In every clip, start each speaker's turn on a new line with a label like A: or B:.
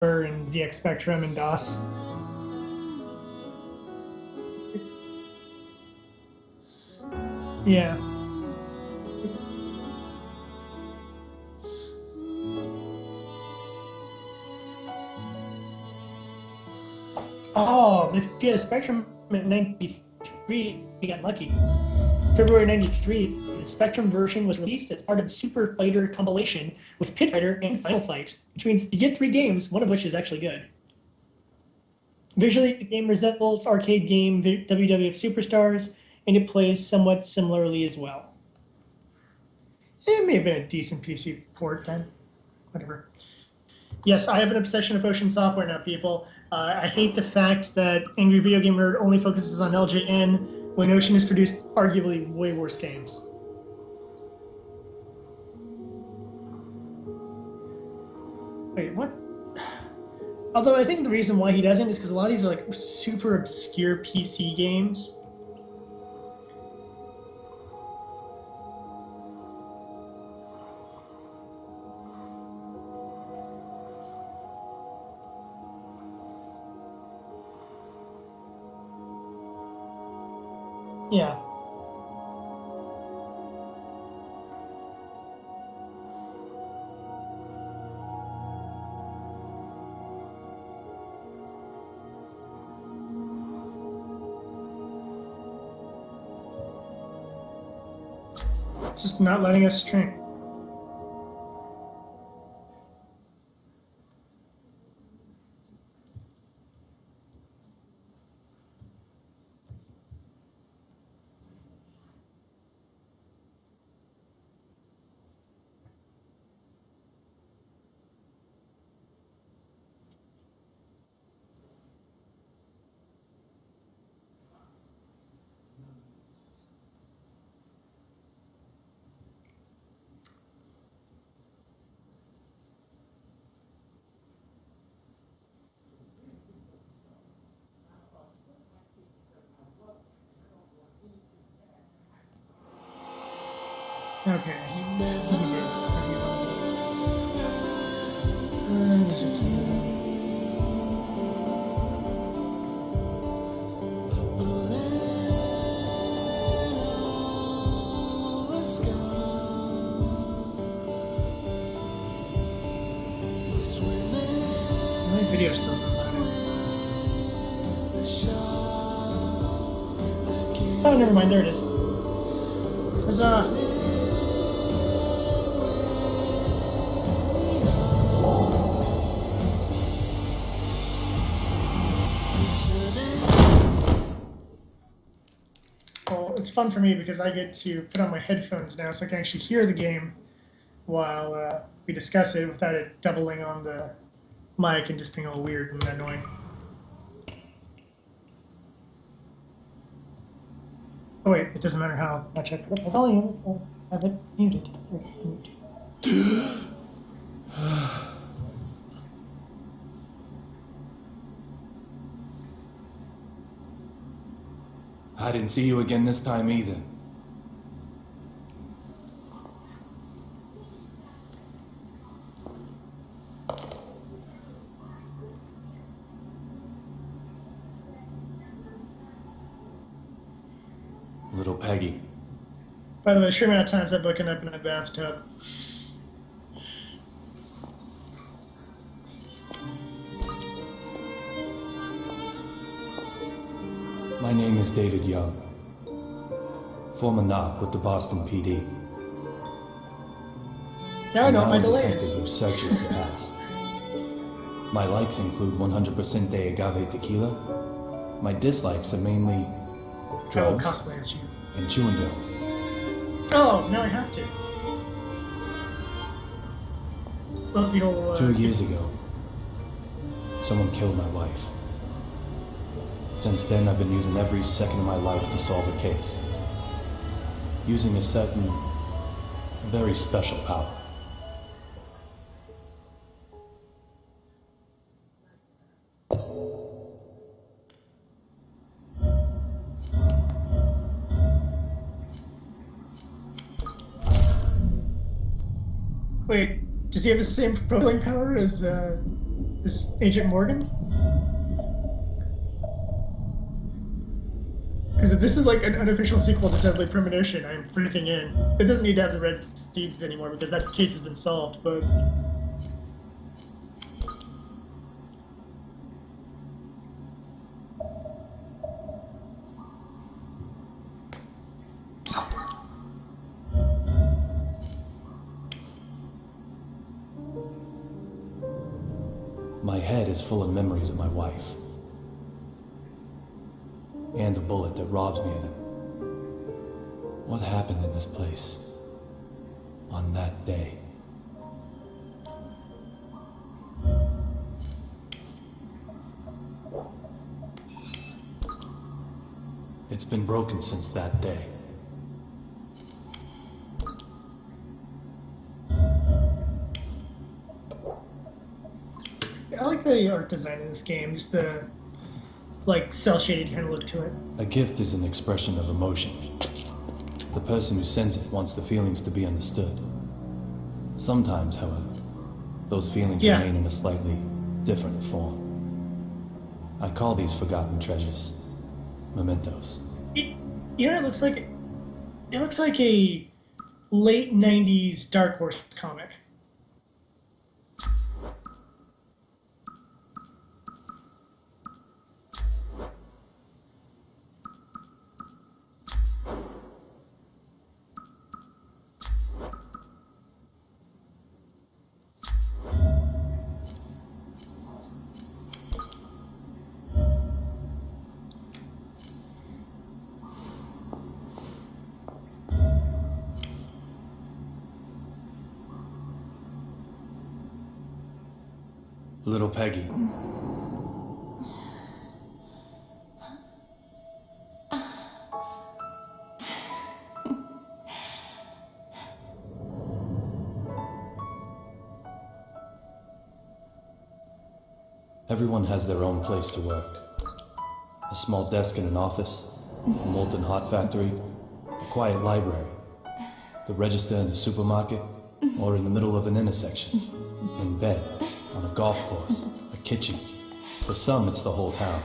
A: and ZX Spectrum and DOS. Yeah. Oh, if you had a Spectrum in '93, you got lucky. February '93, the Spectrum version was released as part of the Super Fighter compilation with Pit Fighter and Final Fight, which means you get 3 games, one of which is actually good. Visually, the game resembles arcade game WWF Superstars, and it plays somewhat similarly as well. It may have been a decent PC port then. Whatever. Yes, I have an obsession with Ocean Software now, people. I hate the fact that Angry Video Game Nerd only focuses on LJN when Ocean has produced arguably way worse games. Wait, what? Although I think the reason why he doesn't is because a lot of these are like super obscure PC games. Yeah. Just not letting us stream. Okay. My video still isn't loading. Oh, never mind. There it is. Huzzah! Well, it's fun for me because I get to put on my headphones now so I can actually hear the game while we discuss it without it doubling on the mic and just being all weird and annoying. Oh wait, it doesn't matter how much I put up my volume. I have it muted.
B: I didn't see you again this time either. Little Peggy.
A: By the way, sure amount of times I've woken up in a bathtub.
B: My name is David Young, former knock with the Boston PD.
A: Now I know
B: I'm
A: what my
B: now a
A: delay
B: detective
A: is.
B: who searches the past. My likes include 100% de agave tequila. My dislikes are mainly
A: I will
B: drugs
A: cosplay as you.
B: and chewing gum.
A: Oh, now I have to. Love the whole.
B: 2 years ago, someone killed my wife. Since then, I've been using every second of my life to solve a case. Using a certain, very special power.
A: Wait, does he have the same propelling power as This Agent Morgan? Because if this is like an unofficial sequel to Deadly Premonition, I'm freaking in. It doesn't need to have the red seeds anymore because that case has been solved, but...
B: My head is full of memories of my wife. And the bullet that robbed me of them. What happened in this place on that day? It's been broken since that day.
A: I like the art design in this game, just the like cel-shaded kind of look to it.
B: A gift is an expression of emotion. The person who sends it wants the feelings to be understood. Sometimes, however, those feelings remain in a slightly different form. I call these forgotten treasures mementos.
A: You know what it looks like? It looks like a late 90s Dark Horse comic.
B: Little Peggy. Everyone has their own place to work. A small desk in an office, a molten hot factory, a quiet library, the register in the supermarket, or in the middle of an intersection, in bed, on a golf course, a kitchen. For some, it's the whole town.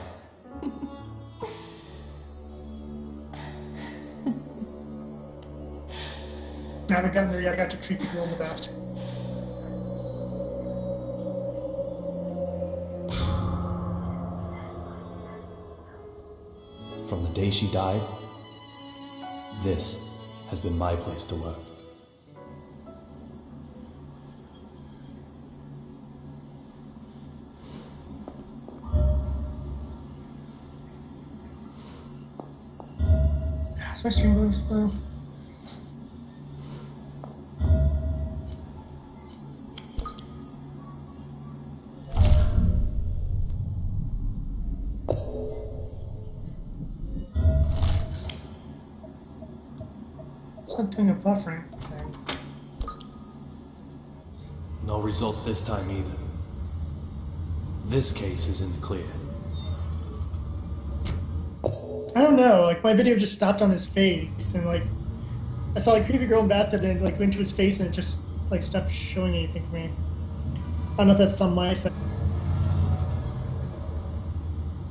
A: I haven't gotten there yet. I got to creepy girl in the bath.
B: From the day she died, this has been my place to work.
A: Is my stream going slow? It's not doing a buffering thing.
B: No results this time either. This case is in the clear.
A: I don't know, like my video just stopped on his face and like I saw like creepy girl in bathtub and it like went to his face and it just like stopped showing anything for me. I don't know if that's on my side.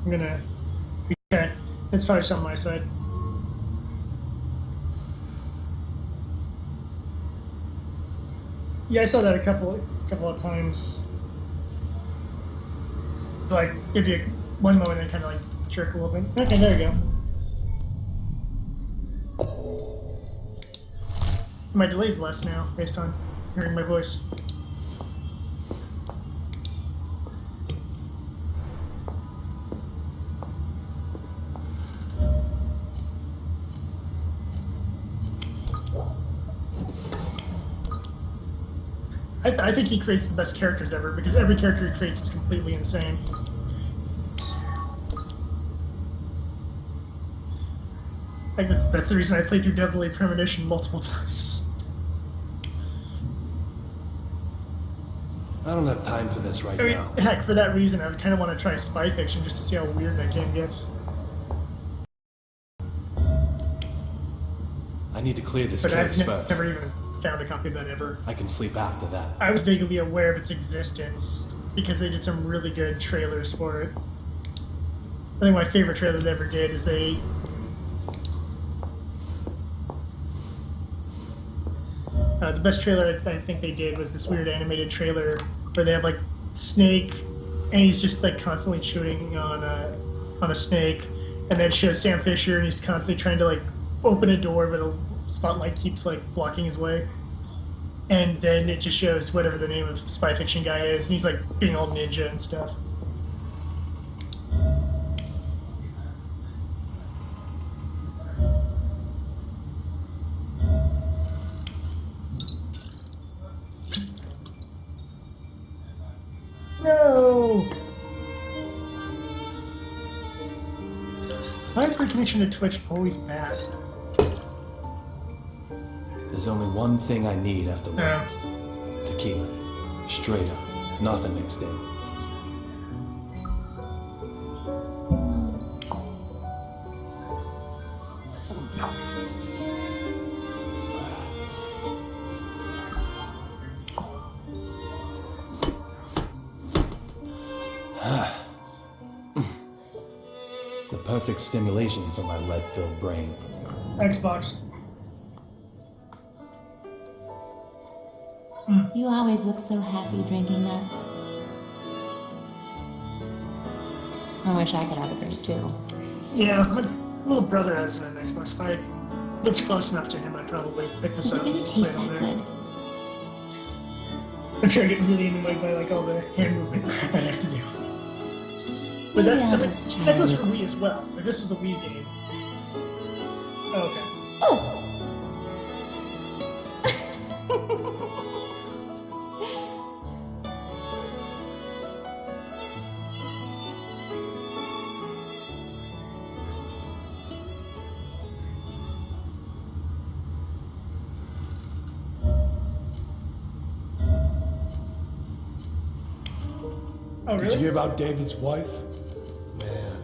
A: I'm gonna okay. That's probably just on my side. Yeah, I saw that a couple of times. Like give you one moment and kind of like jerk a little bit. Okay, there you go. My delay's less now, based on hearing my voice. I think he creates the best characters ever, because every character he creates is completely insane. Like that's the reason I played through Deadly Premonition multiple times.
B: I don't have time for this right
A: I mean,
B: now.
A: heck, for that reason, I kind of want to try Spy Fiction just to see how weird that game gets.
B: I need to clear this
A: But
B: case
A: I've
B: first.
A: never even found a copy of that ever.
B: I can sleep after that.
A: I was vaguely aware of its existence because they did some really good trailers for it. I think my favorite trailer they ever did is the best trailer I think they did was this weird animated trailer where they have like Snake, and he's just like constantly chewing on a snake, and then it shows Sam Fisher, and he's constantly trying to like open a door, but a spotlight keeps like blocking his way. And then it just shows whatever the name of spy fiction guy is, and he's like being all ninja and stuff. No! Why is my connection to Twitch always bad?
B: There's only one thing I need after work.
A: Yeah.
B: Tequila. Straight up. Nothing mixed in. The perfect stimulation for my lead-filled brain.
A: Xbox.
C: You always look so happy drinking that. I wish I could have a drink too.
A: Yeah, my little brother has an Xbox. If I lived close enough to him, I'd probably pick this
C: Does
A: up.
C: it really
A: and
C: taste
A: play it on
C: that
A: there.
C: good?
A: I'm sure I get really annoyed by like all the hand movement crap I have to do. But
C: Maybe
A: that,
C: I'll
A: that,
C: just try
A: that goes
C: it.
A: for Wii as well. Like, this is a Wii game. Oh, okay.
C: Oh!
A: Oh,
D: Did you
A: really?
D: hear about David's wife? Man,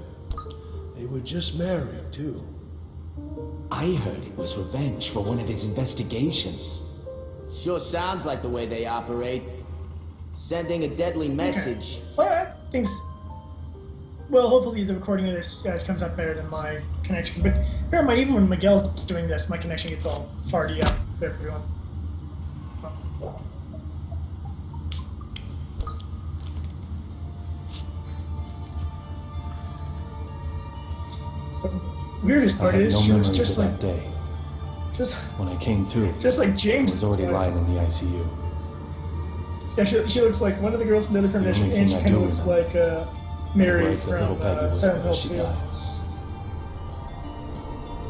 D: they were just married, too.
E: I heard it was revenge for one of his investigations.
F: Sure sounds like the way they operate. Sending a deadly message.
A: Well, things. Well, hopefully the recording of this comes out better than my connection. But bear in mind, even when Miguel's doing this, my connection gets all farty up. There, everyone. The weirdest
B: I
A: part
B: have
A: is
B: no
A: she looks
B: memories
A: just
B: of
A: like
B: that day.
A: just
B: When I came to,
A: just like
B: I
A: James.
B: was already lying in the ICU.
A: Yeah, she looks like one of the girls from the other premonition,
B: only
A: and
B: thing
A: she
B: I
A: kind of
B: do
A: looks
B: remember
A: like Mary
B: Words that little
A: from
B: Peggy whispered
A: Silent Hill
B: as she
A: 2.
B: died.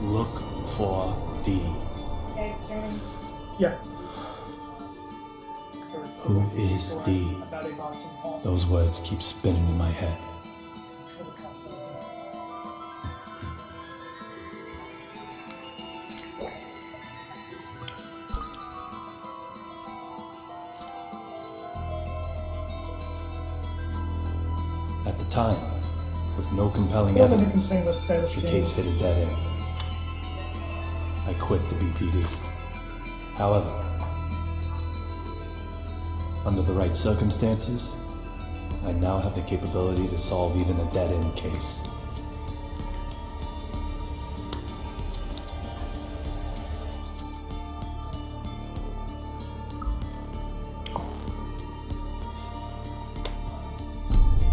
B: Look for D.
A: Yeah.
B: Who is D?
A: About a Boston Hall.
B: Those words keep spinning in my head. At the time, with no compelling
A: Well, then you can
B: evidence,
A: sing about stylish
B: the
A: games.
B: case hit a dead end. I quit the BPD. However, under the right circumstances, I now have the capability to solve even a dead-end case.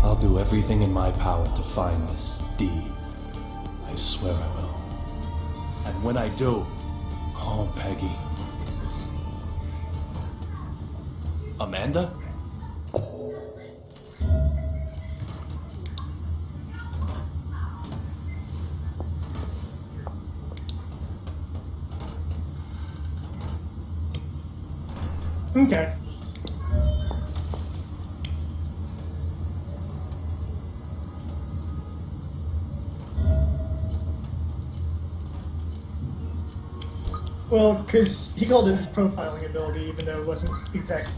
B: I'll do everything in my power to find this D. I swear I will. And when I do, oh, Peggy. Amanda?
A: Okay. Well, because he called it his profiling ability, even though it wasn't exact.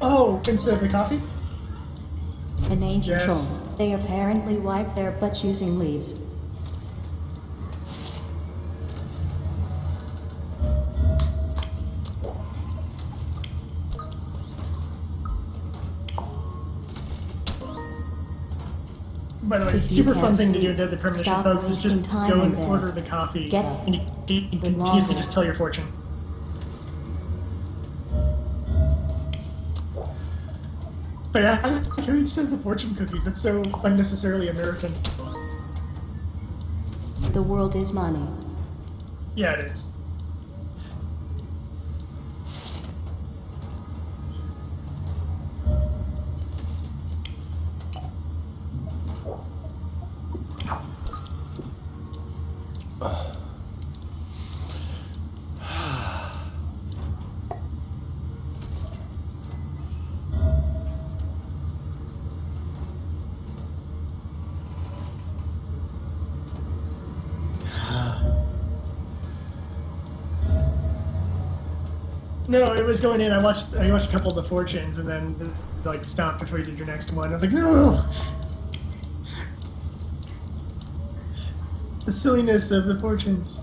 A: Oh, instead of the coffee?
G: An ancient
A: Yes.
G: troll. They apparently wipe their butts using leaves.
A: By the way,
G: If
A: it's a
G: you
A: super fun
G: can't
A: thing to do in
G: sleep,
A: Deadly Premonition,
G: stop
A: folks, is just
G: wasting time
A: go
G: in
A: and
G: bed.
A: order the coffee,
G: Get
A: and you can
G: belong.
A: easily just tell your fortune. But yeah, I like how he says the fortune cookies. That's so unnecessarily American.
G: The world is money.
A: Yeah, it is. No, it was going in. I watched a couple of the fortunes, and then like stopped before you did your next one. I was like, no. The silliness of the fortunes.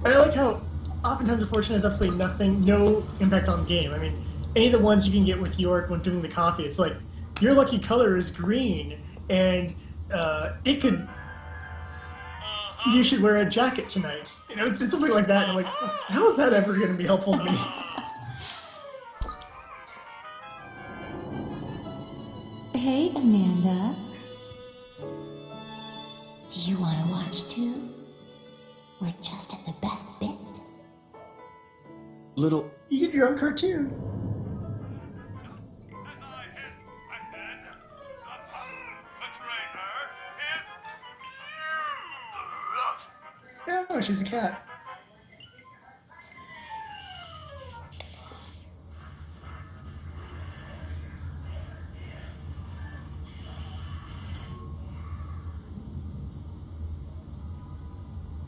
A: And I like how oftentimes the fortune has absolutely no impact on the game. I mean, any of the ones you can get with York when doing the coffee, it's like your lucky color is green, and it could. You should wear a jacket tonight. You know, it's something like that. And I'm like, how is that ever going to be helpful to me?
C: Hey, Amanda. Do you want to watch too? We're just at the best bit.
E: Little.
A: You get your own cartoon. Oh, she's a cat.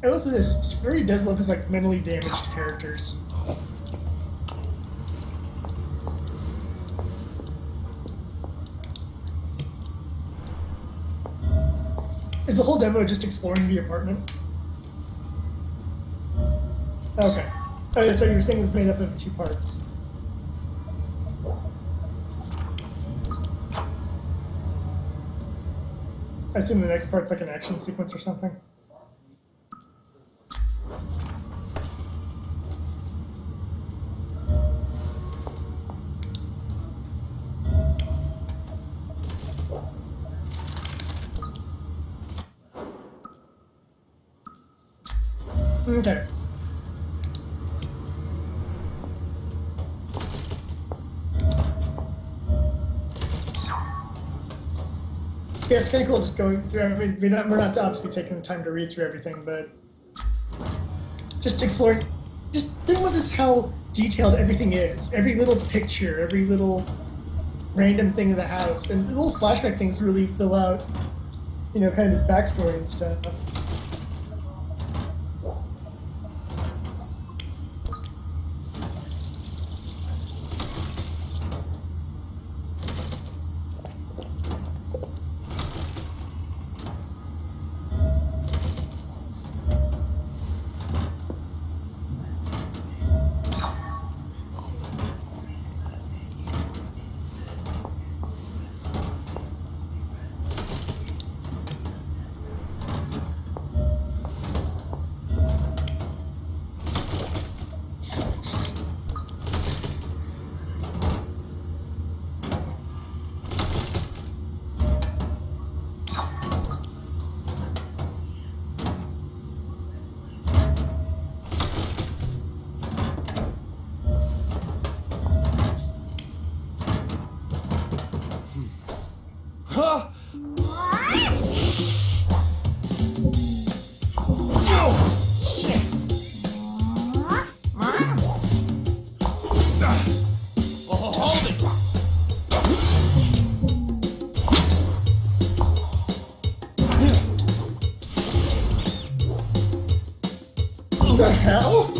A: And also, this Scurry does love his like mentally damaged characters. Is the whole demo just exploring the apartment? Okay. Oh, yeah, so you were saying it was made up of 2 parts. I assume the next part's like an action sequence or something. Okay. Yeah, it's kind of cool just going through. I mean, we're not obviously taking the time to read through everything, but just exploring, just think about this how detailed everything is. Every little picture, every little random thing in the house, and the little flashback things really fill out, you know, kind of his backstory and stuff. The hell?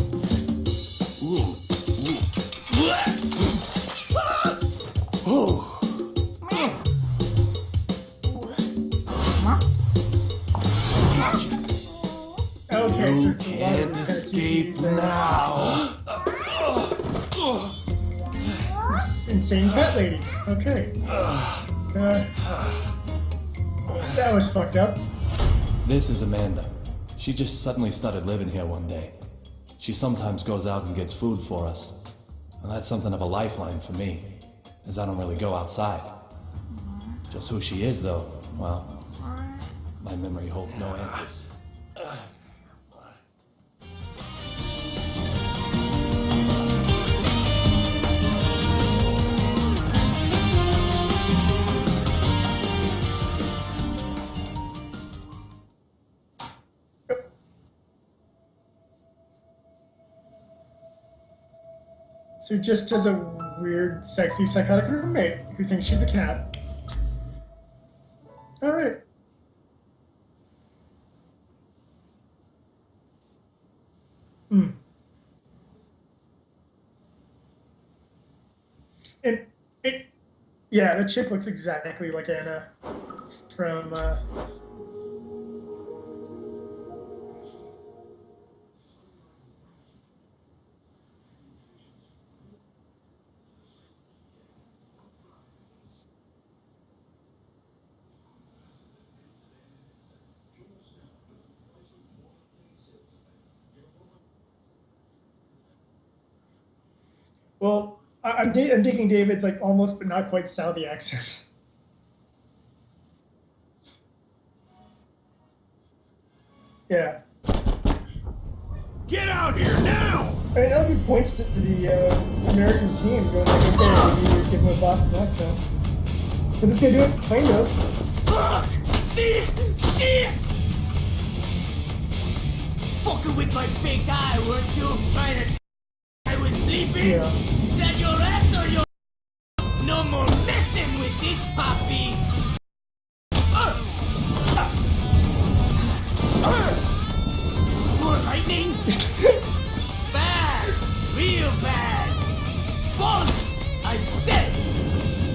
A: Okay, so
E: You
A: it's a lot of
E: can't
A: this
E: escape
A: kind of
E: now.
A: insane cat lady. Okay. That was fucked up.
B: This is Amanda. She just suddenly started living here one day. She sometimes goes out and gets food for us. And that's something of a lifeline for me, as I don't really go outside. Just who she is, though, well, my memory holds no answers.
A: So just has a weird, sexy, psychotic roommate who thinks she's a cat. Alright. Yeah, the chick looks exactly like Anna from, well, I'm digging David's like almost but not quite Saudi accent. Yeah.
D: Get out here now!
A: I mean, Elby points to the American team, going like, okay, you give him a Boston accent. But this guy do it, kind of.
H: Fuck this shit! Fucking with my fake eye, weren't you? Trying to I was sleeping?
A: Yeah.
H: Is that your ass or your... No more messing with this puppy! More lightning? Bad! Real bad! Bullet! I said!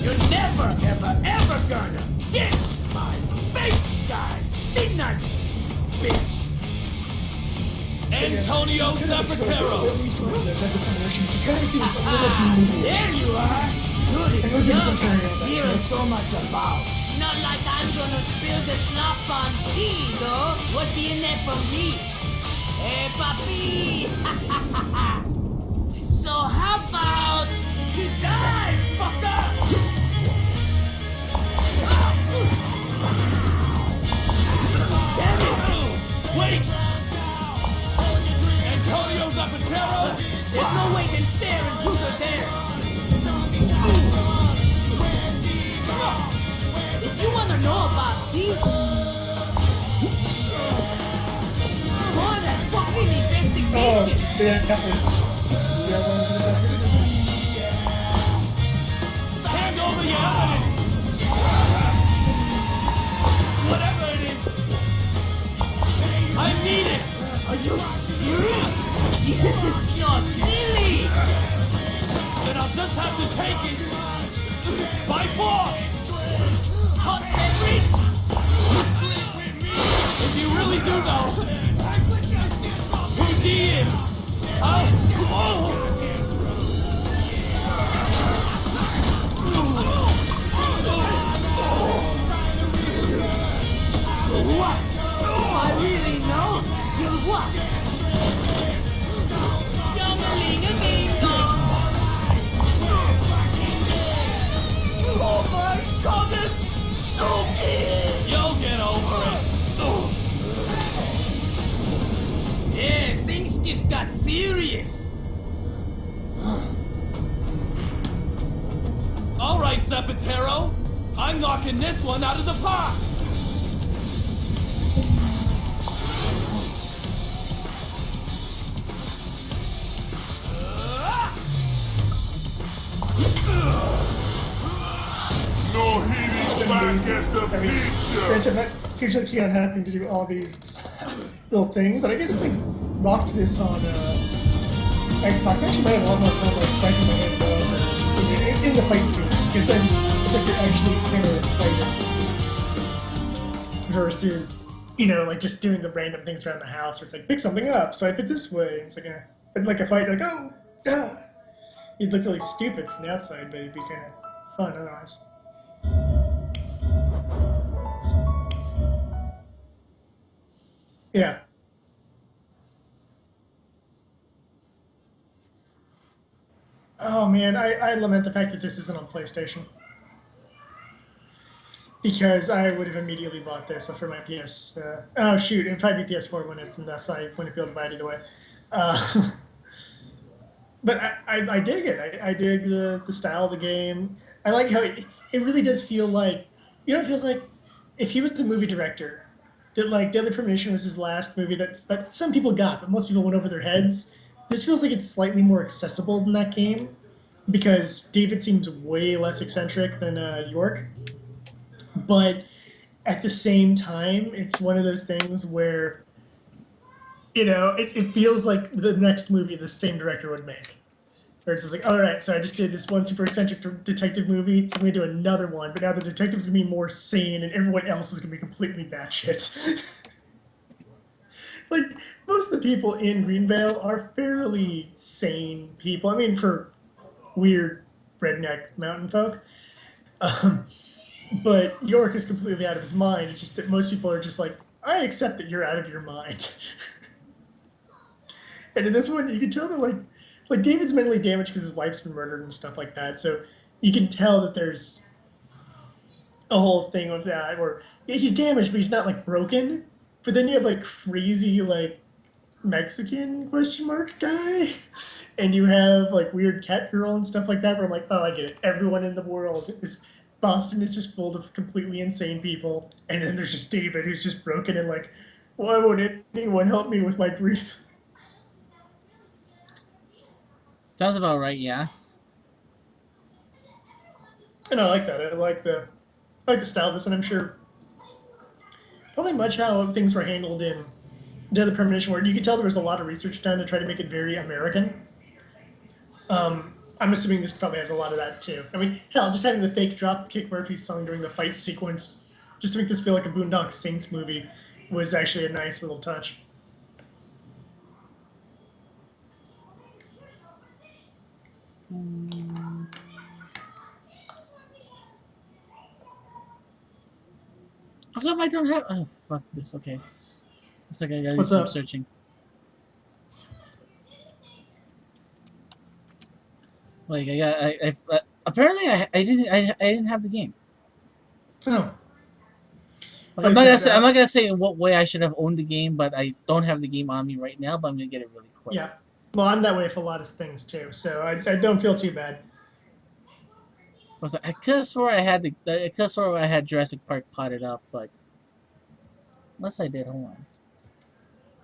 H: You're never, ever, ever gonna get my fake guy! Didn't I, bitch? Antonio Zapatero! There you are! Good as young! Hearing so much about. Not like I'm gonna spill the snot on thee, though. What's in there for me? Hey, papi! So how about you die, fucker? Damn it! Wait! Antonio Zapatero? There's no way can stare and truth are there. If you wanna know about these, go on that fucking investigation.
A: Yeah, that was.
H: Hand over your evidence. Whatever it is, I need it. Are you serious? You're so silly. Then I'll just have to take it by force. Hot beverage? If you really do know who D is, I'll... What? I really know? You're what? Youngling-a-ding-dong. Oh my goodness! So big! You'll get over it. Yeah, things just got serious. All right, Zapatero. I'm knocking this one out of the park.
D: No heating back at the
A: Granted, I'm not hugely keen on having to do all these little things, but I guess if we rocked this on Xbox, I actually might have a lot more fun like striking my hands over in the fight scene, because then it's like you're actually camera fighting versus, you know, like just doing the random things around the house where it's like, pick something up, swipe it this way, and it's like but like a fight, like, oh, ah. You'd look really stupid from the outside, but it'd be kind of fun otherwise. Yeah. Oh man, I lament the fact that this isn't on PlayStation. Because I would have immediately bought this for my PS. Oh shoot, it'd probably be PS4 when it, unless I wouldn't be able to buy it either way. Uh, but I dig it. I dig the style of the game. I like how it really does feel like, it feels like if he was a movie director, that like Deadly Premonition was his last movie that some people got, but most people went over their heads. This feels like it's slightly more accessible than that game because David seems way less eccentric than York, but at the same time, it's one of those things where it feels like the next movie the same director would make. Where it's just like, all right, so I just did this one super eccentric detective movie, so I'm gonna do another one, but now the detective's gonna be more sane, and everyone else is gonna be completely batshit. Like most of the people in Greenvale are fairly sane people. I mean, for weird redneck mountain folk. Um, but York is completely out of his mind. It's just that most people are just like, I accept that you're out of your mind. And in this one, you can tell that like David's mentally damaged because his wife's been murdered and stuff like that. So you can tell that there's a whole thing with that where he's damaged, but he's not like broken. But then you have like crazy like Mexican question mark guy, and you have like weird cat girl and stuff like that. Where I'm like, oh, I get it. Everyone in the world is Boston is just full of completely insane people, and then there's just David who's just broken and like, why won't anyone help me with my grief?
I: Sounds about right, yeah.
A: And I like that. I like the style of this, and I'm sure probably much how things were handled in Deadly Premonition, where you could tell there was a lot of research done to try to make it very American. I'm assuming this probably has a lot of that too. I mean, hell, just having the fake Dropkick Murphys song during the fight sequence, just to make this feel like a Boondock Saints movie, was actually a nice little touch.
I: How come I don't have? Oh, fuck this. Okay. It's like I gotta do
A: What's
I: some
A: up?
I: searching. Like I got, apparently I didn't have the game.
A: Oh,
I: Like,
A: like I said,
I: I'm not gonna say in what way I should have owned the game, but I don't have the game on me right now. But I'm gonna get it really quick.
A: yeah. Well, I'm that way for a lot of things too, so I don't feel too bad.
I: I could have swore I had I could have swore I had Jurassic Park potted up, but unless I did, hold on.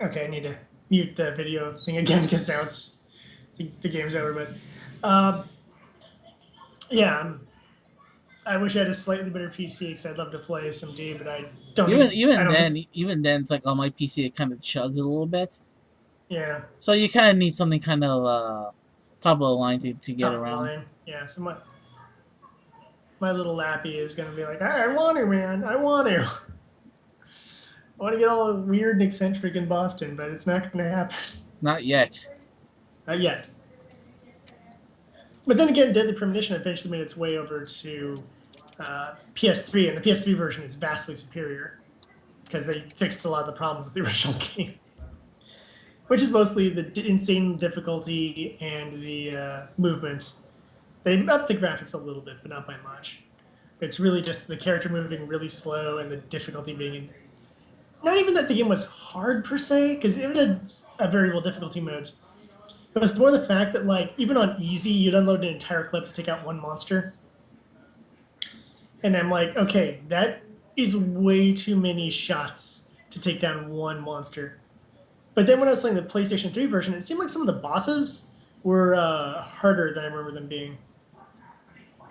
A: Okay, I need to mute the video thing again because now the game's over. But yeah, I wish I had a slightly better PC because I'd love to play SMD, but I don't.
I: Even then, it's like on my PC it kind of chugs a little bit.
A: Yeah.
I: So you kind of need something kind of top of the line to get
A: Top
I: around.
A: line. Yeah. So my little lappy is gonna be like, I want to, man. I want to. I want to get all weird and eccentric in Boston, but it's not going to happen.
I: Not yet.
A: Not yet. But then again, Deadly Premonition eventually made its way over to PS3, and the PS3 version is vastly superior because they fixed a lot of the problems with the original game, which is mostly the insane difficulty and the movement. They upped the graphics a little bit, but not by much. It's really just the character moving really slow and the difficulty being not even that the game was hard per se, because it had a variable difficulty modes. It was more the fact that, like, even on easy, you'd unload an entire clip to take out one monster. And I'm like, okay, that is way too many shots to take down one monster. But then when I was playing the PlayStation 3 version, it seemed like some of the bosses were harder than I remember them being.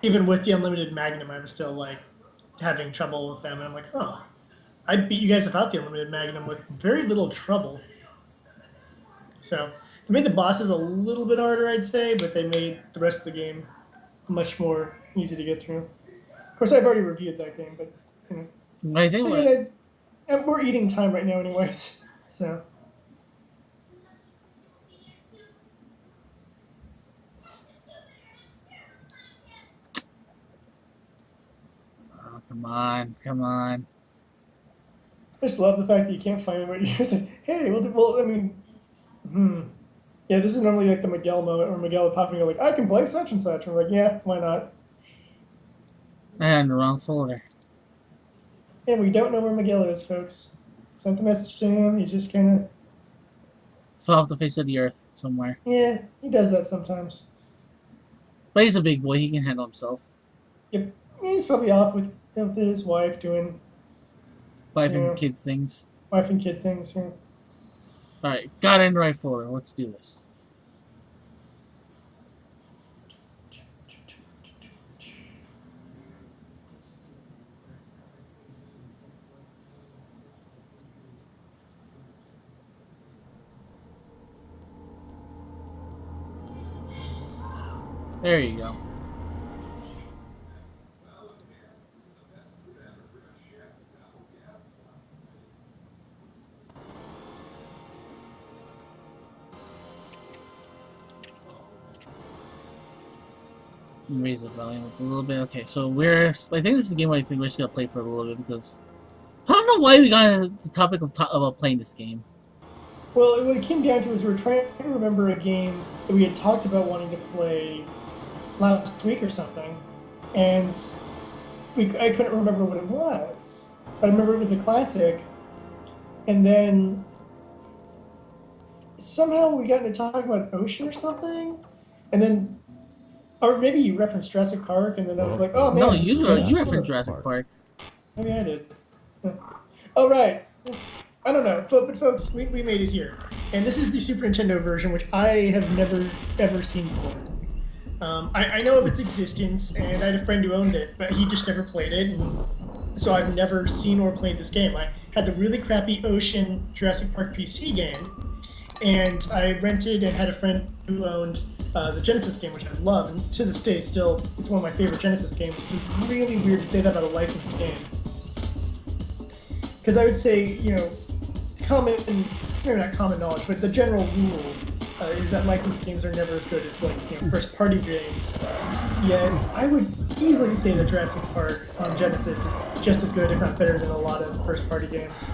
A: Even with the unlimited Magnum, I was still, like, having trouble with them. And I'm like, oh, I beat you guys without the unlimited Magnum with very little trouble. So they made the bosses a little bit harder, I'd say, but they made the rest of the game much more easy to get through. Of course, I've already reviewed that game, but you know,
I: I think
A: we're eating time right now, anyways. So.
I: Oh, come on.
A: I just love the fact that you can't find anybody. You're like, hey, well, I mean, yeah, this is normally like the Miguel moment where Miguel would pop in and go like, I can play such and such. And we're like, yeah, why not?
I: I had in the wrong folder.
A: And we don't know where Miguel is, folks. Sent the message to him. He's just kind of,
I: Fell off the face of the earth somewhere.
A: yeah, he does that sometimes.
I: But he's a big boy. He can handle himself.
A: Yep, he's probably off with his wife doing
I: Wife
A: Yeah.
I: and kids things.
A: wife and kid things. Yeah.
I: Alright, got it in the right folder. Let's do this. There you go. Raise the volume up a little bit. Okay, so I think this is a game I think we're just gonna play for a little bit because I don't know why we got into the topic of about playing this game.
A: Well, what it came down to is we were trying to remember a game that we had talked about wanting to play last week or something, and I couldn't remember what it was. But I remember it was a classic, and then somehow we got into talking about Ocean or something, and then, or maybe you referenced Jurassic Park, and then I was like, oh man,
I: No, you
A: Jurassic
I: referenced
A: Park.
I: Jurassic Park.
A: Maybe I did. Oh, right. I don't know, but folks, we made it here. And this is the Super Nintendo version, which I have never, ever seen before. I know of its existence, and I had a friend who owned it, but he just never played it, and so I've never seen or played this game. I had the really crappy Ocean Jurassic Park PC game, and I rented and had a friend who owned the Genesis game, which I love, and to this day still, it's one of my favorite Genesis games, which is really weird to say that about a licensed game. Because I would say, maybe not common knowledge, but the general rule is that licensed games are never as good as first-party games. Yet I would easily say that Jurassic Park on Genesis is just as good, if not better, than a lot of first-party games.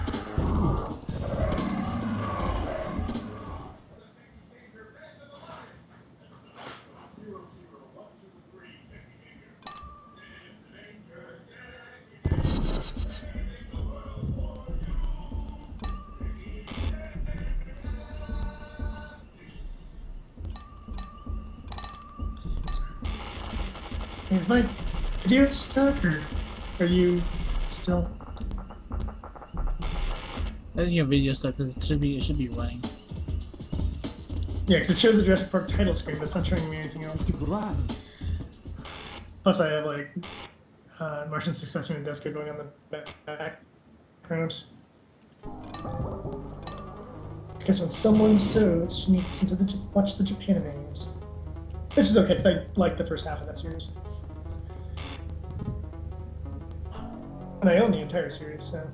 A: Is my video stuck, or are you still?
I: I think your video stuck because it should be running.
A: Yeah, because it shows the Jurassic Park title screen, but it's not showing me anything else. Plus, I have Martian Successor and Deska going on the background. Because when someone sews, she needs to listen to watch the Japanimanes, which is okay because I like the first half of that series. And I own the entire series, so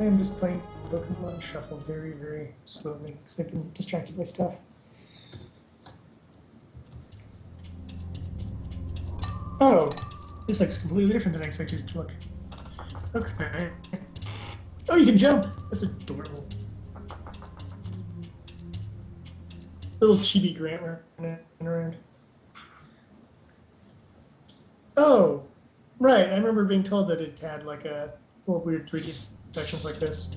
A: I am just playing Pokemon Shuffle very, very slowly because I've been distracted by stuff. Oh, this looks completely different than I expected it to look. Okay. Oh, you can jump! That's adorable. Little chibi Grant running around. Oh, right. I remember being told that it had like a little weird 3D sections like this.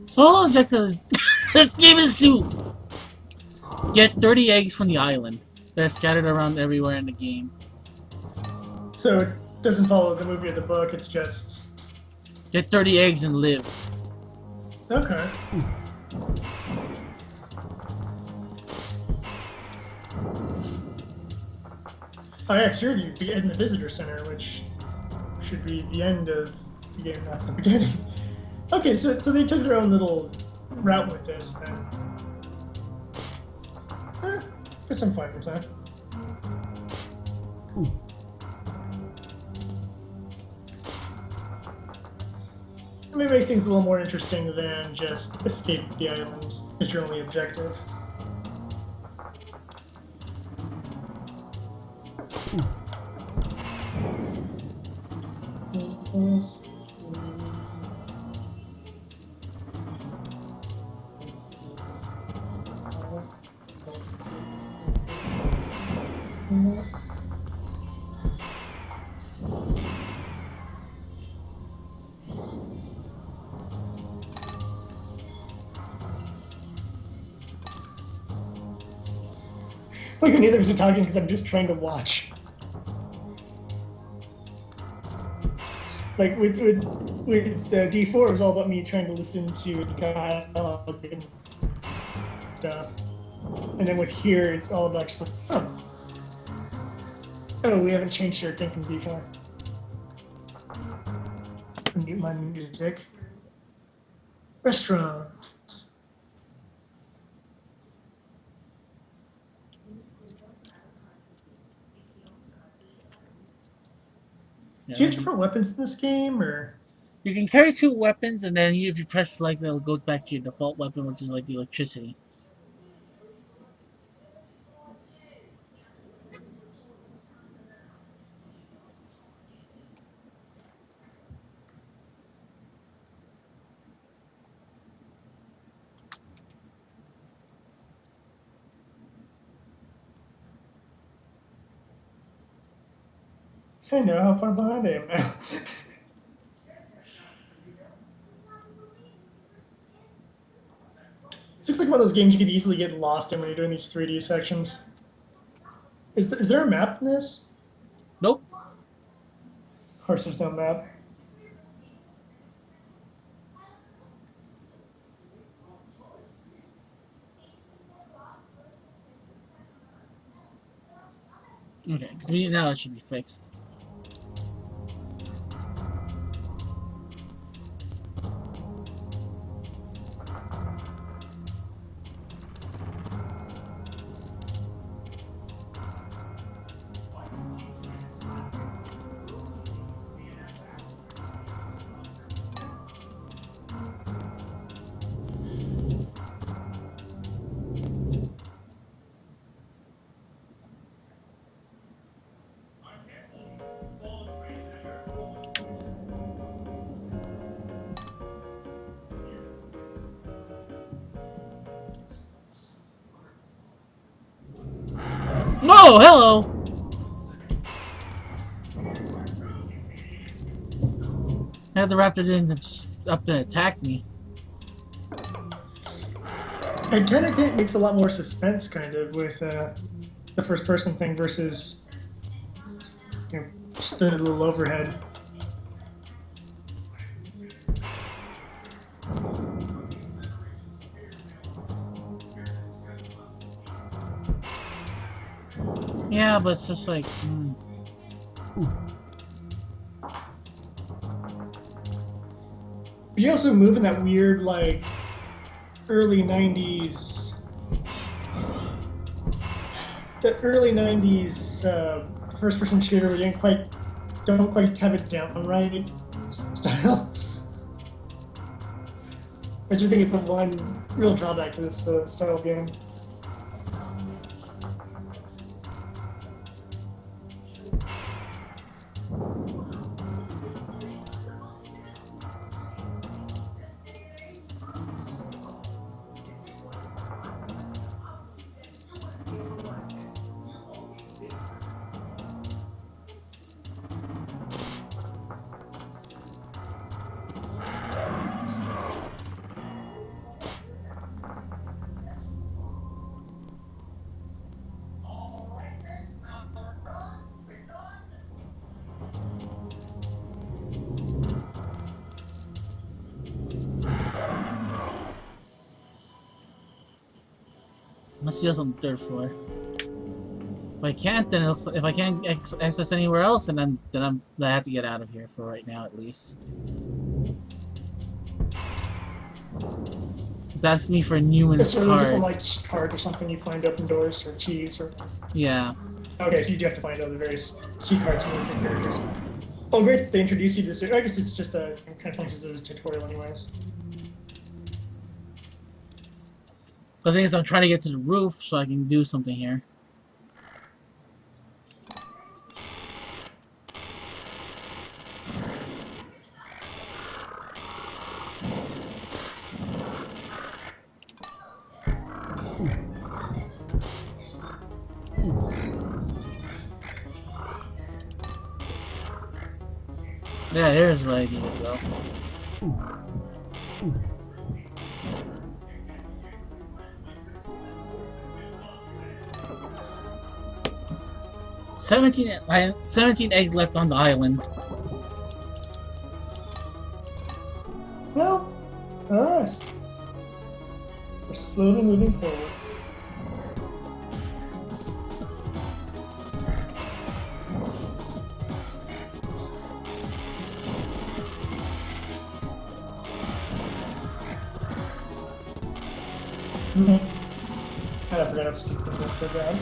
I: So all objective is this game is to get 30 eggs from the island. They're scattered around everywhere in the game.
A: So it doesn't follow the movie or the book, it's just...
I: Get 30 eggs and live.
A: Okay. Oh yeah, sure, you get in the visitor center, which should be the end of the game, not the beginning. Okay, so they took their own little route with this, then. Guess I'm fine with that. I mean, it makes things a little more interesting than just escape the island as your only objective. Like neither of us are talking because I'm just trying to watch. Like with D4, it was all about me trying to listen to dialogue and stuff, and then with here, it's all about just like, oh, we haven't changed our thing from before. Mute my music. Restaurant.
I: Yeah,
A: Do you have different weapons in this game, or?
I: you can carry 2 weapons, and then if you press select, it'll go back to your default weapon, which is like the electricity.
A: I know how far behind I am now. This looks like one of those games you could easily get lost in when you're doing these 3D sections. Is there a map in this?
I: Nope.
A: Of course there's no map.
I: Okay, now it should be fixed. No, hello! Now the raptor didn't just up to attack me.
A: It kind of makes a lot more suspense, kind of, with the first-person thing versus just the little overhead.
I: Yeah, but it's just like...
A: You also move in that weird, like, early 90s... That early 90s first-person shooter where you don't quite have it down right style. Which I think is the one real drawback to this style game.
I: Must be on the 3rd floor. If I can't, then it looks like if I can't access anywhere else, then I have to get out of here for right now, at least. It's asking me for a Newman's
A: It's a
I: card.
A: different, like, card or something you find open doors or keys or...
I: Yeah.
A: Okay, so you do have to find all the various key cards for different characters. Oh, great that they introduce you to this. I guess it's just it kind of functions as a tutorial, anyways.
I: The thing is, I'm trying to get to the roof so I can do something here. Yeah, here's where I need to go. Seventeen eggs left on the island.
A: Well, alright. We're slowly moving forward. I forgot how stupid this go down.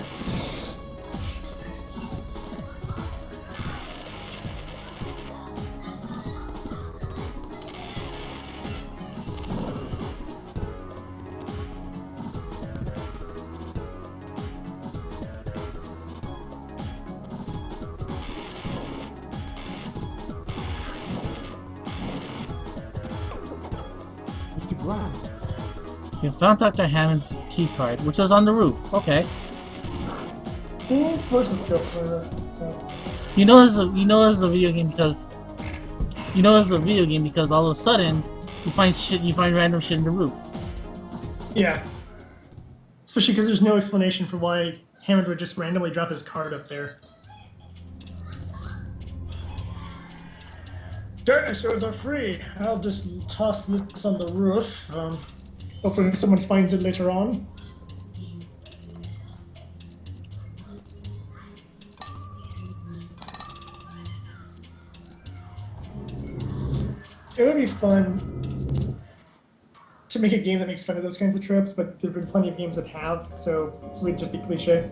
I: You found Dr. Hammond's key card, which was on the roof. Okay.
A: See, of course it's go for the so.
I: You know there's a video game because all of a sudden you find random shit in the roof.
A: Yeah. Especially because there's no explanation for why Hammond would just randomly drop his card up there. Dinosaurs are free. I'll just toss this on the roof. Hopefully someone finds it later on. It would be fun to make a game that makes fun of those kinds of tropes, but there have been plenty of games that have, so it would just be cliche.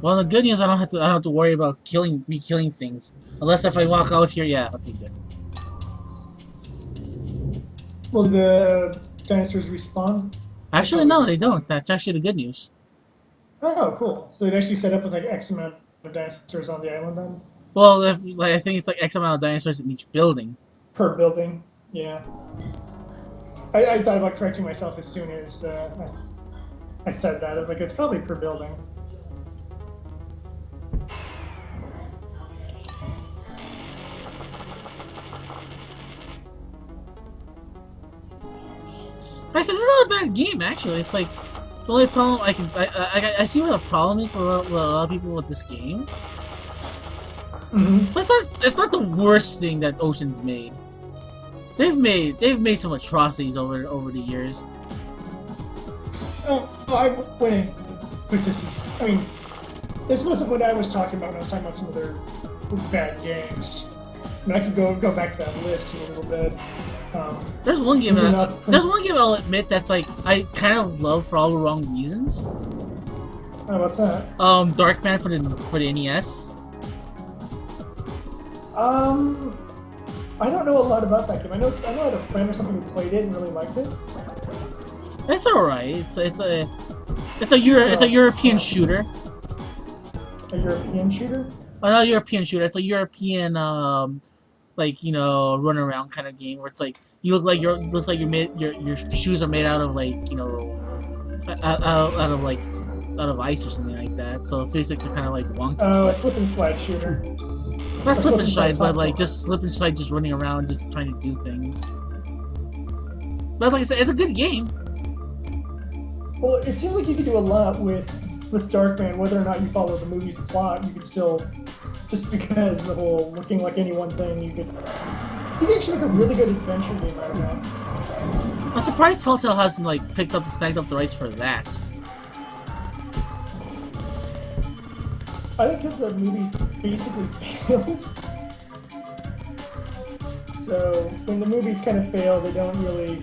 I: Well, the good news, I don't have to worry about me killing things. Unless if I walk out here, yeah, okay, good.
A: Will the dinosaurs respawn?
I: Actually, no, they don't. That's actually the good news.
A: Oh, cool. So they'd actually set up with like X amount of dinosaurs on the island then?
I: Well, I think it's like X amount of dinosaurs in each building.
A: Per building, yeah. I thought about correcting myself as soon as I said that. I was like, it's probably per building.
I: I said, it's not a bad game, actually. It's like, the only problem I see what the problem is for a lot of people with this game.
A: Mm-hmm.
I: But it's not the worst thing that Ocean's made. They've made some atrocities over the years.
A: I wouldn't put this as, I mean, this wasn't what I was talking about when I was talking about some of their bad games. I mean, I could go back to that list a little bit.
I: There's one game I'll admit that's like I kind of love for all the wrong reasons.
A: Oh, what's that?
I: Darkman for the NES.
A: I don't know a lot about that game. I know I had a friend or something who played it and really liked it.
I: It's alright. It's a European shooter.
A: A European shooter?
I: Not a European shooter. It's a European like, you know, run around kind of game where it's like you look like your shoes are made out of like, you know, out of ice or something like that. So physics are kind of like wonky.
A: Oh, a slip and slide shooter.
I: Not slip and slide, but like just slip and slide, just running around, just trying to do things. But like I said, it's a good game.
A: Well, it seems like you could do a lot with Darkman, whether or not you follow the movie's plot. You could still, just because the whole looking like any one thing, you could actually make a really good adventure game out of that.
I: I'm surprised Telltale hasn't like snagged up the rights for that.
A: I think because the movies basically failed. So when the movies kind of fail, they don't really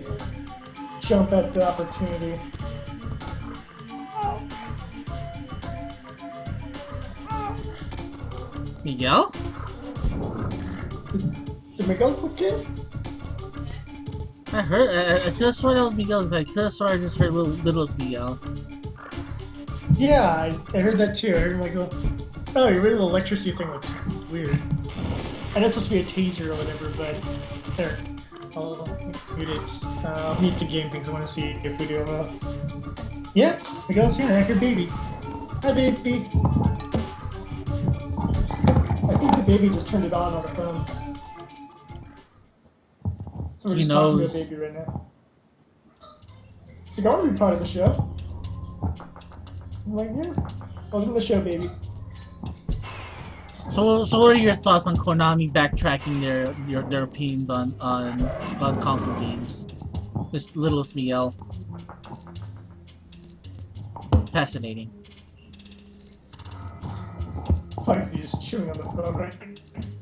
A: jump at the opportunity.
I: Miguel?
A: Did Miguel click in?
I: I heard. I could have sworn that was Miguel. Cause I could have sworn I just heard littlest Miguel.
A: Yeah, I heard that too. I heard him like go, oh, your rid of the electricity thing looks weird. I know it's supposed to be a taser or whatever, but there. I'll mute it. I'll mute the game things. I want to see if we do. Yeah, Miguel's here. I hear baby. Hi, baby. I think the baby just turned it on the phone. So we're
I: He
A: just talking to
I: knows.
A: a baby right now. So go and be part of the show. I'm like, yeah. Welcome to the show, baby.
I: So what are your thoughts on Konami backtracking their opinions on console games? This littlest Miguel. Fascinating.
A: Why is he just chewing on the phone right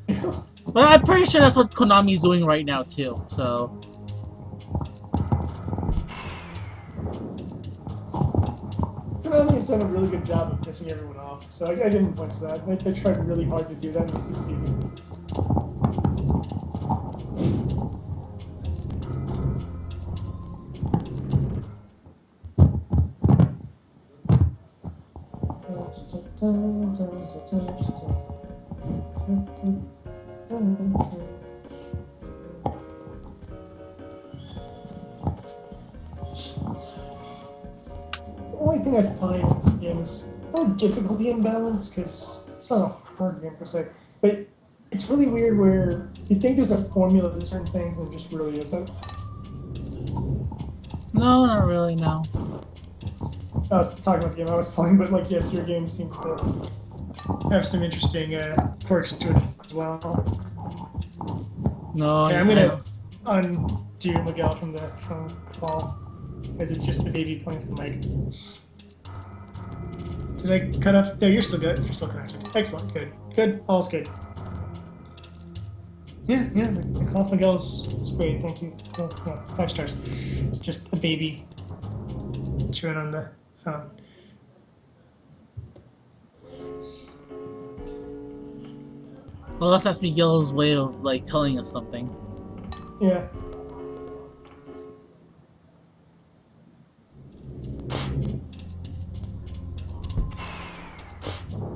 A: now?
I: Well, I'm pretty sure that's what Konami's doing right now too. So.
A: Konami has done a really good job of pissing everyone off, so I give them points for that. They tried really hard to do that and they succeeded. The only thing I find in this game is no difficulty imbalance, because it's not a hard game per se, but it's really weird where you think there's a formula to certain things and it just really isn't.
I: No, not really. No.
A: I was talking about the game I was playing, but like, yes, your game seems to have some interesting quirks to it as well.
I: No.
A: Okay, I'm gonna undo Miguel from the phone call, because it's just the baby playing with the mic. Did I cut off? No, you're still good. You're still connected. Excellent. Good. Good. All's good. Yeah, the call off Miguel is great. Thank you. Yeah, 5 stars. It's just a baby chewing on the phone.
I: Well, that's Miguel's way of like telling us something.
A: Yeah.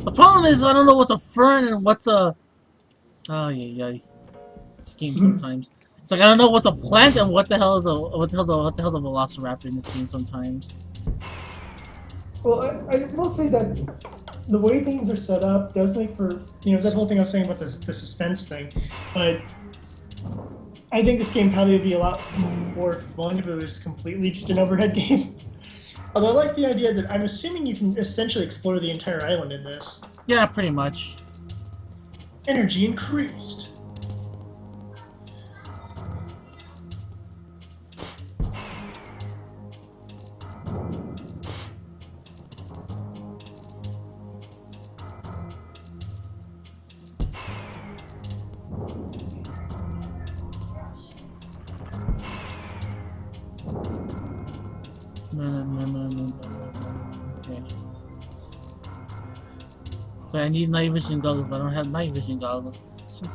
I: The problem is I don't know what's a fern and what's a. Oh yeah. This game sometimes. It's like I don't know what's a plant and what the hell is a velociraptor in this game sometimes.
A: Well, I will say that the way things are set up does make for, that whole thing I was saying about the suspense thing. But I think this game probably would be a lot more fun if it was completely just an overhead game. Although I like the idea that I'm assuming you can essentially explore the entire island in this.
I: Yeah, pretty much.
A: Energy increased.
I: Okay. So I need night vision goggles, but I don't have night vision goggles. So,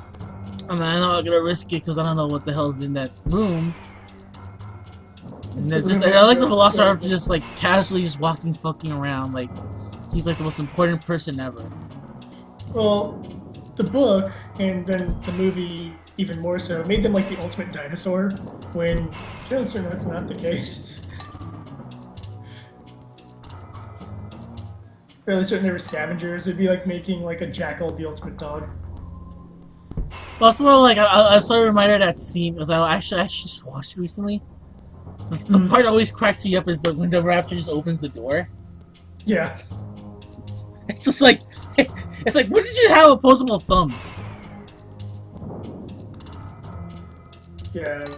I: I'm not gonna risk it because I don't know what the hell's in that room. And I like the Velociraptor just like casually just walking fucking around like he's like the most important person ever.
A: Well, the book and then the movie even more so made them like the ultimate dinosaur when fairly certain that's not the case. Fairly certain they were scavengers. It'd be like making like a jackal the ultimate dog.
I: Well, it's more like I'm so reminded of that scene because I actually just watched it recently. The part that always cracks me up is when the raptor just opens the door.
A: Yeah.
I: It's just like it's like when did you have opposable thumbs?
A: Yeah.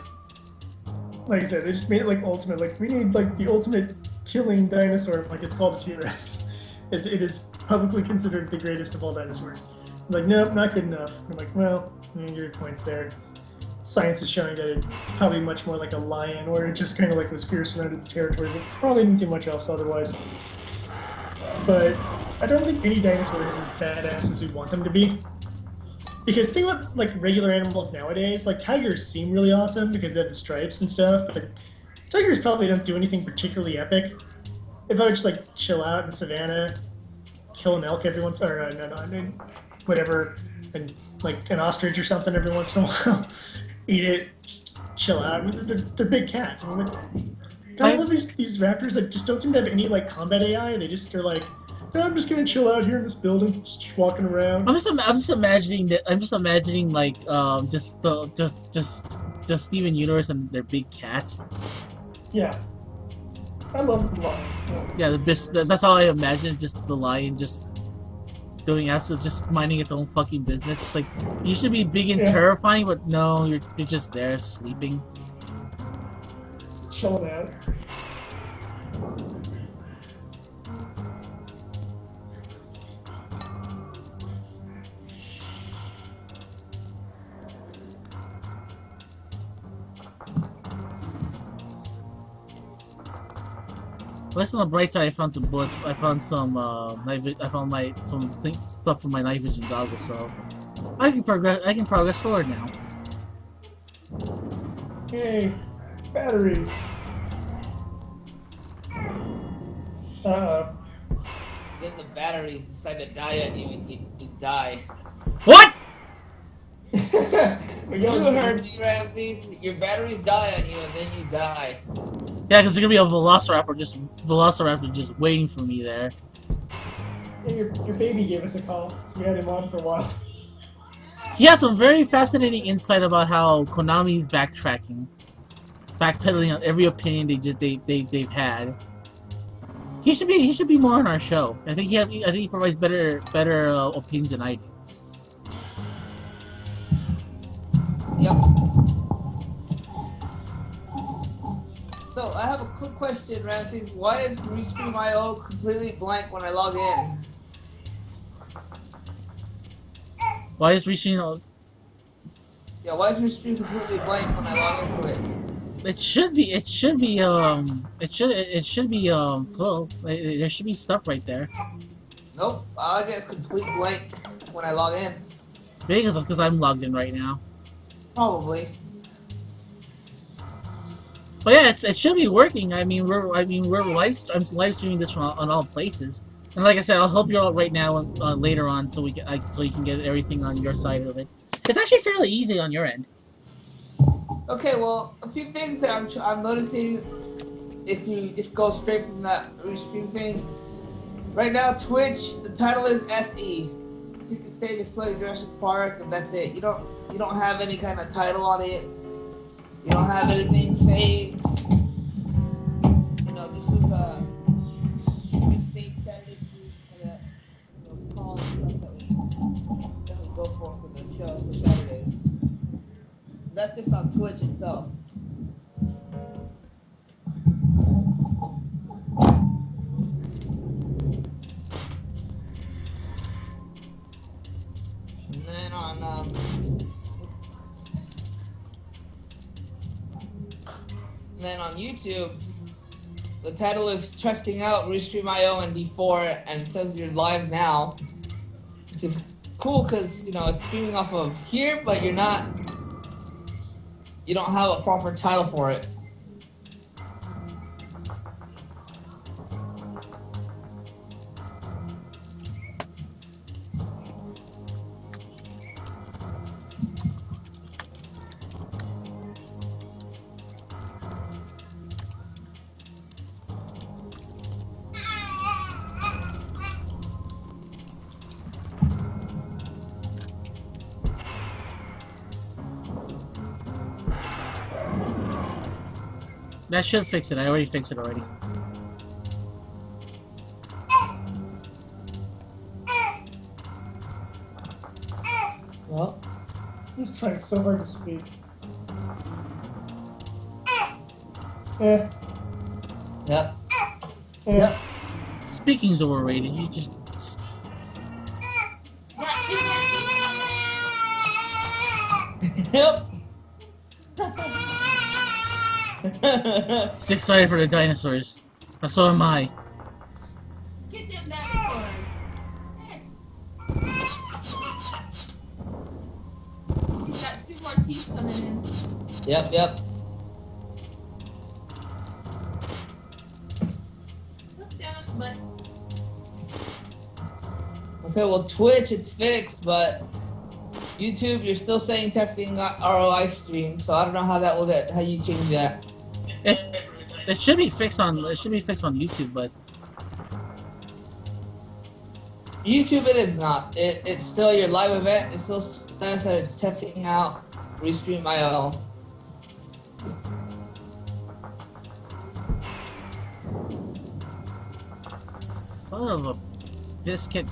A: Like I said, they just made it like ultimate. Like we need like the ultimate killing dinosaur. Like it's called a T-Rex. It is publicly considered the greatest of all dinosaurs. I'm like, nope, not good enough. I'm like, well, your point's there. Science is showing that it's probably much more like a lion, or it just kind of like was fierce around its territory, but probably didn't do much else otherwise. But I don't think any dinosaur is as badass as we want them to be. Because think about like regular animals nowadays. Like tigers seem really awesome because they have the stripes and stuff, but tigers probably don't do anything particularly epic. If I would just like chill out in savannah, kill an elk every once, or no, I mean, whatever, and like an ostrich or something every once in a while, eat it, chill out. I mean, they're big cats. I mean, God, I love these raptors that just don't seem to have any like combat AI. They're like, no, I'm just gonna chill out here in this building, just walking around.
I: I'm just imagining that. I'm just imagining like just Steven Universe and their big cat.
A: Yeah, I love the lion.
I: Yeah, that's all I imagine. Just the lion just doing absolute, just minding its own fucking business. It's like you should be big and terrifying, but no, you're just there sleeping.
A: Chilling out.
I: At least on the bright side, I found some bullets. I found some stuff for my night vision goggles, so I can progress forward now.
A: Hey, batteries. Uh-oh.
F: Then the batteries decide to die on you and you die.
I: What?
F: You heard me, Ramses. Your batteries die on you and then you die.
I: Yeah, because there's gonna be a Velociraptor just waiting for me there.
A: Yeah, your baby gave us a call, so we had him on for a while.
I: He had some very fascinating insight about how Konami's backpedaling on every opinion they've had. He should be more on our show. I think he provides better opinions than I do.
F: Yep. So I have a quick question, Ramses. Why is Restream.io completely blank when I log in?
I: Why is Restream?
F: Yeah, why is Restream completely blank when I log into it?
I: It should be full. There should be stuff right there.
F: Nope, all I get is complete blank when I log in.
I: Maybe it's because I'm logged in right now.
F: Probably.
I: But yeah, it should be working. I'm live streaming this on all places. And like I said, I'll help you out right now later on so you can get everything on your side of it. It's actually fairly easy on your end.
F: Okay, well, a few things that I'm noticing if you just go straight from that Restream thing. Right now, Twitch, the title is SE. So you can say just play Jurassic Park and that's it. You don't have any kind of title on it. You don't have anything saying, this is a state Saturday Street and call and stuff that we go for the show for Saturdays. That's just on Twitch itself. And then on YouTube, the title is testing out Restream.io and D4 and it says you're live now, which is cool because it's streaming off of here, but you don't have a proper title for it.
I: That should fix it. I already fixed it already.
A: Well, he's trying so hard to speak.
F: Yep.
A: Yep.
I: Speaking's overrated. You just.
F: Yep.
I: He's excited for the dinosaurs. So am I.
J: Get them dinosaurs. keep coming in.
F: Yep.
J: Look down, but
F: Okay, well, Twitch, it's fixed, but YouTube, you're still saying testing ROI stream, so I don't know how that will get, how you change that.
I: It should be fixed on YouTube, but
F: YouTube, it is not. It's still your live event. It still says that it's testing out Restream IO.
I: son of a biscuit.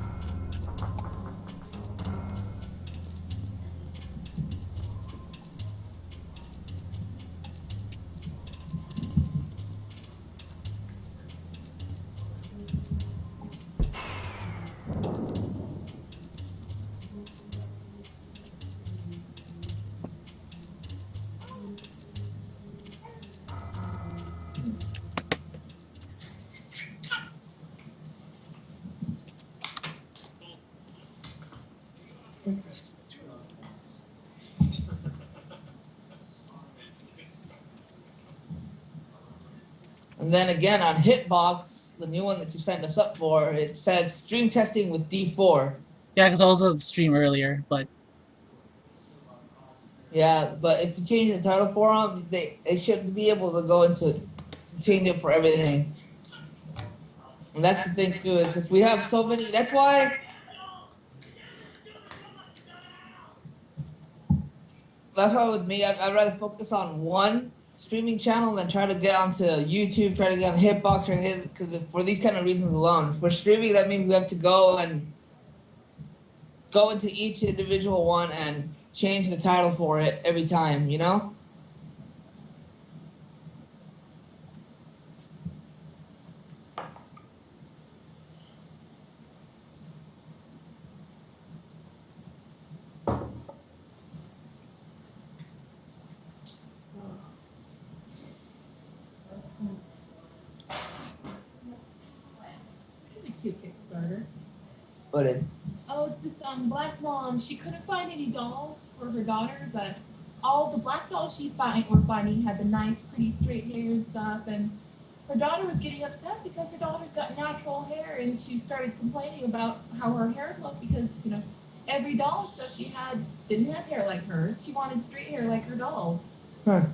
F: And then again on Hitbox, the new one that you signed us up for, it says stream testing with D4.
I: Yeah, because I was on the stream earlier, but
F: Yeah, but if you change the title for them, they should be able to go into change it for everything. And that's the thing too, is if we have so many, that's why with me, I'd rather focus on one streaming channel than try to get onto YouTube, try to get on Hitbox, because for these kind of reasons alone. For streaming, that means we have to go into each individual one and change the title for it every time, you know?
J: it's a cute Kickstarter.
F: What is?
J: Oh, it's this black mom. She couldn't find any dolls for her daughter, but all the black dolls she were finding had the nice, pretty straight hair and stuff. And her daughter was getting upset because her daughter's got natural hair, and she started complaining about how her hair looked because every doll stuff she had didn't have hair like hers. She wanted straight hair like her dolls.
F: Huh.